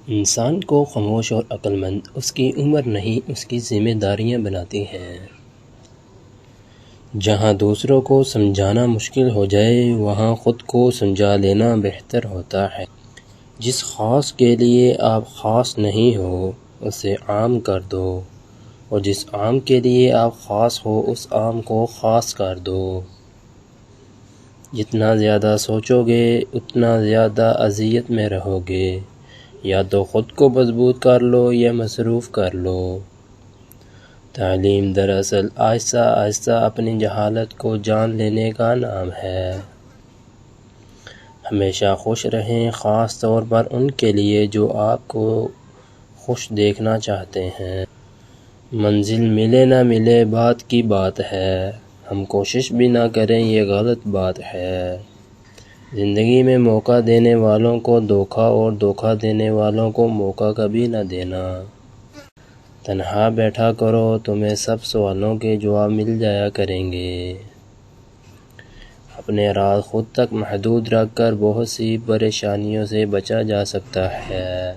انسان کو خاموش اور عقل مند اس کی عمر نہیں اس کی ذمہ داریاں بناتی ہیں۔ جہاں دوسروں کو سمجھانا مشکل ہو جائے وہاں خود کو سمجھا لینا بہتر ہوتا ہے۔ جس خاص کے لیے آپ خاص نہیں ہو اسے عام کر دو، اور جس عام کے لیے آپ خاص ہو اس عام کو خاص کر دو۔ جتنا زیادہ سوچو گے اتنا زیادہ اذیت میں رہو گے۔ یا تو خود کو مضبوط کر لو یا مصروف کر لو۔ تعلیم دراصل آہستہ آہستہ اپنی جہالت کو جان لینے کا نام ہے۔ ہمیشہ خوش رہیں، خاص طور پر ان کے لیے جو آپ کو خوش دیکھنا چاہتے ہیں۔ منزل ملے نہ ملے بات کی بات ہے، ہم کوشش بھی نہ کریں یہ غلط بات ہے۔ زندگی میں موقع دینے والوں کو دھوکہ اور دھوکہ دینے والوں کو موقع کبھی نہ دینا۔ تنہا بیٹھا کرو تمہیں سب سوالوں کے جواب مل جایا کریں گے۔ اپنے راز خود تک محدود رکھ کر بہت سی پریشانیوں سے بچا جا سکتا ہے۔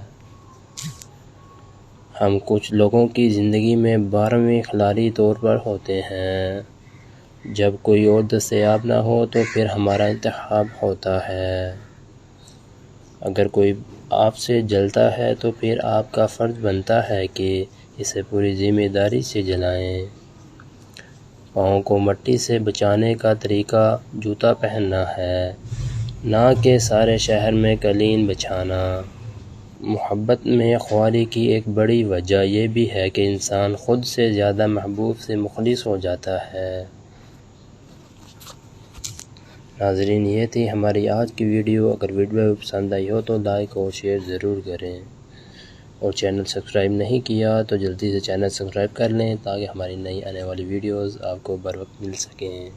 ہم کچھ لوگوں کی زندگی میں 12ویں کھلاڑی طور پر ہوتے ہیں۔ جب کوئی اور دستیاب نہ ہو تو پھر ہمارا انتخاب ہوتا ہے۔ اگر کوئی آپ سے جلتا ہے تو پھر آپ کا فرض بنتا ہے کہ اسے پوری ذمہ داری سے جلائیں۔ پاؤں کو مٹی سے بچانے کا طریقہ جوتا پہننا ہے، نہ کہ سارے شہر میں قالین بچھانا۔ محبت میں خواری کی ایک بڑی وجہ یہ بھی ہے کہ انسان خود سے زیادہ محبوب سے مخلص ہو جاتا ہے۔ ناظرین، یہ تھی ہماری آج کی ویڈیو۔ اگر ویڈیو پسند آئی ہو تو لائک اور شیئر ضرور کریں، اور چینل سبسکرائب نہیں کیا تو جلدی سے چینل سبسکرائب کر لیں تاکہ ہماری نئی آنے والی ویڈیوز آپ کو بر وقت مل سکیں۔